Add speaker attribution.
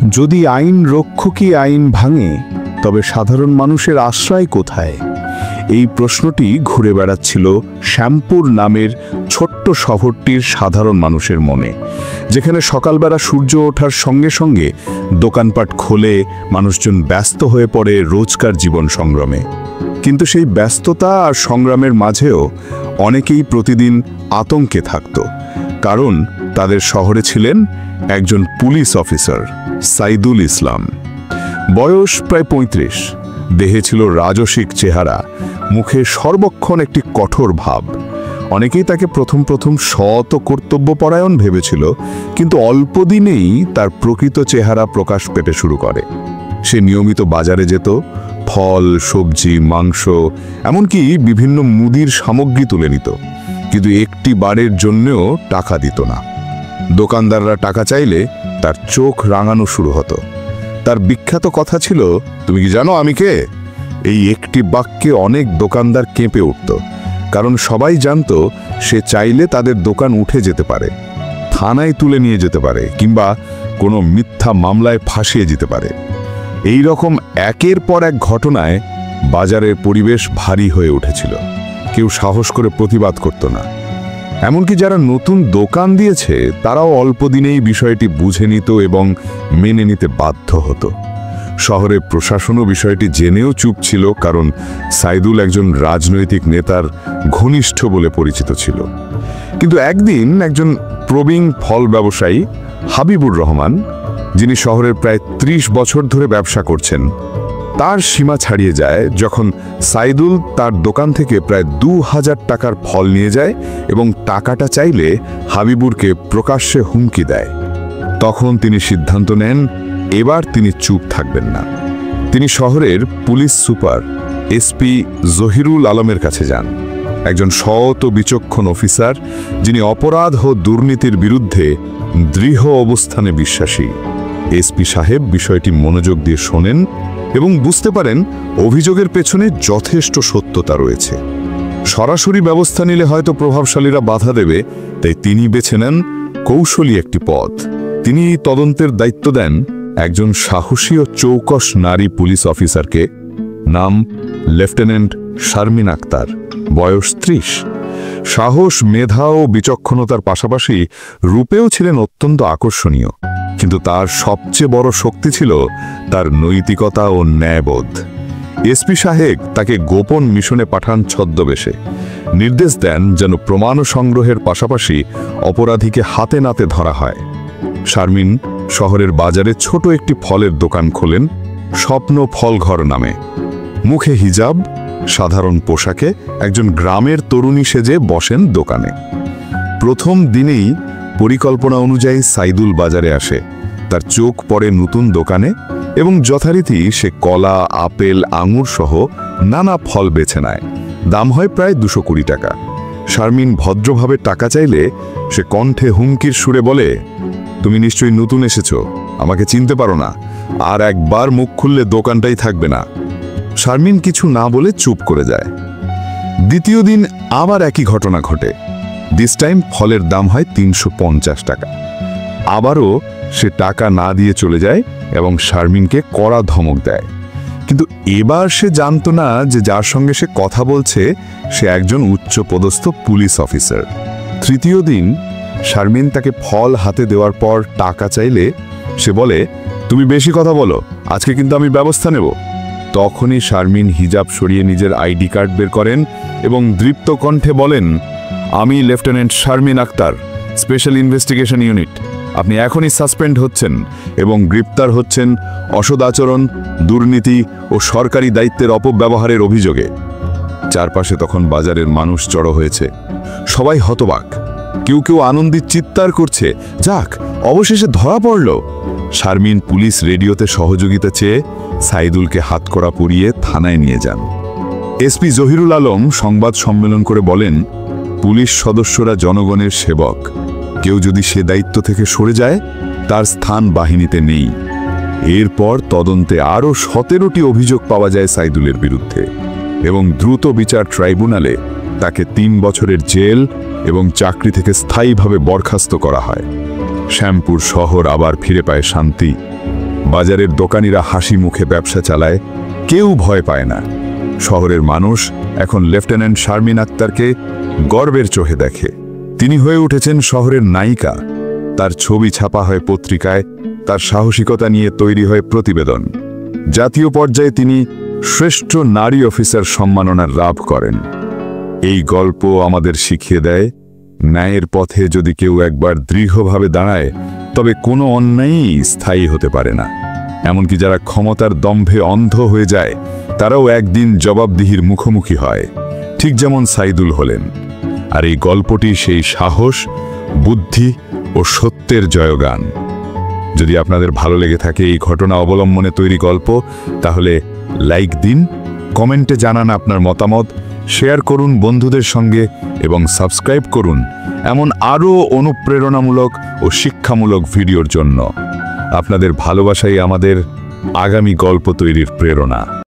Speaker 1: যদি আইন রক্ষকই আইন ভাঙে, তবে সাধারণ মানুষের আশ্রয় কোথায়? এই প্রশ্নটি ঘুরে বেড়াচ্ছিল শ্যামপুর নামের ছোট্ট শহরটির সাধারণ মানুষের মনে, যেখানে সকালবেলা সূর্য ওঠার সঙ্গে সঙ্গে দোকানপাট খোলে, মানুষজন ব্যস্ত হয়ে পড়ে রোজকার জীবন সংগ্রামে। কিন্তু সেই ব্যস্ততা আর সংগ্রামের মাঝেও অনেকেই প্রতিদিন আতঙ্কে থাকত, কারণ তাদের শহরে ছিলেন একজন পুলিশ অফিসার, সাইদুল ইসলাম। বয়স প্রায় ৩৫, দেহে ছিল রাজসিক চেহারা, মুখে সর্বক্ষণ একটি কঠোর ভাব। অনেকেই তাকে প্রথম সৎ ও কর্তব্যপরায়ণ ভেবেছিল, কিন্তু অল্প দিনেই তার প্রকৃত চেহারা প্রকাশ পেতে শুরু করে। সে নিয়মিত বাজারে যেত, ফল, সবজি, মাংস, এমনকি বিভিন্ন মুদির সামগ্রী তুলে নিত, কিন্তু একটি বারের জন্যও টাকা দিত না। দোকানদাররা টাকা চাইলে তার চোখ রাঙানো শুরু হতো। তার বিখ্যাত কথা ছিল, তুমি কি জানো আমি কে? এই একটি বাক্যে অনেক দোকানদার কেঁপে উঠত, কারণ সবাই জানত সে চাইলে তাদের দোকান উঠে যেতে পারে, থানায় তুলে নিয়ে যেতে পারে, কিংবা কোনো মিথ্যা মামলায় ফাঁসিয়ে যেতে পারে। এই রকম একের পর এক ঘটনায় বাজারের পরিবেশ ভারী হয়ে উঠেছিল। কেউ সাহস করে প্রতিবাদ করত না। এমনকি যারা নতুন দোকান দিয়েছে তারাও অল্প দিনেই বিষয়টি বুঝে নিত এবং মেনে নিতে বাধ্য হতো। শহরের প্রশাসনও বিষয়টি জেনেও চুপ ছিল, কারণ সাইদুল একজন রাজনৈতিক নেতার ঘনিষ্ঠ বলে পরিচিত ছিল। কিন্তু একদিন একজন প্রবীণ ফল ব্যবসায়ী হাবিবুর রহমান, যিনি শহরের প্রায় ৩০ বছর ধরে ব্যবসা করছেন, তার সীমা ছাড়িয়ে যায় যখন সাইদুল তার দোকান থেকে প্রায় ২,০০০ টাকার ফল নিয়ে যায় এবং টাকাটা চাইলে হাবিবুরকে প্রকাশ্যে হুমকি দেয়। তখন তিনি সিদ্ধান্ত নেন, এবার তিনি চুপ থাকবেন না। তিনি শহরের পুলিশ সুপার এসপি জহিরুল আলমের কাছে যান, একজন সৎ ও বিচক্ষণ অফিসার, যিনি অপরাধ ও দুর্নীতির বিরুদ্ধে দৃঢ় অবস্থানে বিশ্বাসী। এসপি সাহেব বিষয়টি মনোযোগ দিয়ে শোনেন এবং বুঝতে পারেন অভিযোগের পেছনে যথেষ্ট সত্যতা রয়েছে। সরাসরি ব্যবস্থা নিলে হয়তো প্রভাবশালীরা বাধা দেবে, তাই তিনি বেছে নেন কৌশলী একটি পথ। তিনি এই তদন্তের দায়িত্ব দেন একজন সাহসী ও চৌকস নারী পুলিশ অফিসারকে, নাম লেফটেন্যান্ট শারমিন আক্তার, বয়স ৩০। সাহস, মেধা ও বিচক্ষণতার পাশাপাশি রূপেও ছিলেন অত্যন্ত আকর্ষণীয়, কিন্তু তার সবচেয়ে বড় শক্তি ছিল তার নৈতিকতা ও ন্যায়বোধ। এসপি সাহেব তাকে গোপন মিশনে পাঠান ছদ্মবেশে, নির্দেশ দেন যেন প্রমাণ সংগ্রহের পাশাপাশি অপরাধীকে হাতে নাতে ধরা হয়। শারমিন শহরের বাজারে ছোট একটি ফলের দোকান খোলেন, স্বপ্ন ফলঘর নামে। মুখে হিজাব, সাধারণ পোশাকে একজন গ্রামের তরুণী সেজে বসেন দোকানে। প্রথম দিনেই পরিকল্পনা অনুযায়ী সাইদুল বাজারে আসে। তার চোখ পড়ে নতুন দোকানে এবং যথারীতি সে কলা, আপেল, আঙুর সহ নানা ফল বেছে নেয়। দাম হয় প্রায় ২২০ টাকা। শারমিন ভদ্রভাবে টাকা চাইলে সে কণ্ঠে হুমকির সুরে বলে, তুমি নিশ্চয়ই নতুন এসেছো, আমাকে চিনতে পারো না, আর একবার মুখ খুললে দোকানটাই থাকবে না। শারমিন কিছু না বলে চুপ করে যায়। দ্বিতীয় দিন আবার একই ঘটনা ঘটে। দিস টাইম ফলের দাম হয় ৩৫০ টাকা। আবারও সে টাকা না দিয়ে চলে যায় এবং শারমিনকে কড়া ধমক দেয়। কিন্তু এবার সে জানত না যে যার সঙ্গে সে কথা বলছে সে একজন উচ্চপদস্থ পুলিশ অফিসার। তৃতীয় দিন শারমিন তাকে ফল হাতে দেওয়ার পর টাকা চাইলে সে বলে, তুমি বেশি কথা বলো, আজকে কিন্তু আমি ব্যবস্থা নেব। তখনই শারমিন হিজাব সরিয়ে নিজের আইডি কার্ড বের করেন এবং দৃপ্ত কণ্ঠে বলেন, আমি lieutenant Sharmin Akhter, special investigation unit. আপনি এখনই সাসপেন্ড হচ্ছেন এবং গ্রেপ্তার হচ্ছেন অসদাচরণ, দুর্নীতি ও সরকারি দায়িত্বের অপব্যবহারের অভিযোগে। চারপাশে তখন বাজারের মানুষ জড়ো হয়েছে। সবাই হতবাক, কেউ আনন্দিত চিৎকার করছে, যাক, অবশেষে ধরা পড়ল। শারমিন পুলিশ রেডিওতে সহযোগিতা চেয়ে সাইদুলকে হাতকড়া পরিয়ে থানায় নিয়ে যান। এসপি জহিরুল আলম সংবাদ সম্মেলন করে বলেন, পুলিশ সদস্যরা জনগণের সেবক। কেউ যদি সে দায়িত্ব থেকে সরে যায়, তার স্থান বাহিনীতে নেই। এরপর তদন্তে আরও ১৭টি অভিযোগ পাওয়া যায় সাইদুলের বিরুদ্ধে এবং দ্রুত বিচার ট্রাইব্যুনালে তাকে ৩ বছরের জেল এবং চাকরি থেকে স্থায়ীভাবে বরখাস্ত করা হয়। শ্যামপুর শহর আবার ফিরে পায় শান্তি। বাজারের দোকানিরা হাসি মুখে ব্যবসা চালায়, কেউ ভয় পায় না। শহরের মানুষ এখন লেফটেন্যান্ট শারমিন আক্তারকে গর্বের চোখে দেখে। তিনি হয়ে উঠেছেন শহরের নায়িকা। তার ছবি ছাপা হয় পত্রিকায়, তার সাহসিকতা নিয়ে তৈরি হয় প্রতিবেদন। জাতীয় পর্যায়ে তিনি শ্রেষ্ঠ নারী অফিসার সম্মাননার লাভ করেন। এই গল্প আমাদের শিখিয়ে দেয়, ন্যায়ের পথে যদি কেউ একবার দৃঢ়ভাবে দাঁড়ায়, তবে কোনো অন্যায়ই স্থায়ী হতে পারে না। এমনকি যারা ক্ষমতার দম্ভে অন্ধ হয়ে যায়, তারাও একদিন জবাবদিহির মুখোমুখি হয়, ঠিক যেমন সাইদুল হলেন। আর এই গল্পটি সেই সাহস, বুদ্ধি ও সত্যের জয়গান। যদি আপনাদের ভালো লেগে থাকে এই ঘটনা অবলম্বনে তৈরি গল্প, তাহলে লাইক দিন, কমেন্টে জানান আপনার মতামত, শেয়ার করুন বন্ধুদের সঙ্গে এবং সাবস্ক্রাইব করুন এমন আরও অনুপ্রেরণামূলক ও শিক্ষামূলক ভিডিওর জন্য। আপনাদের ভালোবাসাই আমাদের আগামী গল্প তৈরির প্রেরণা।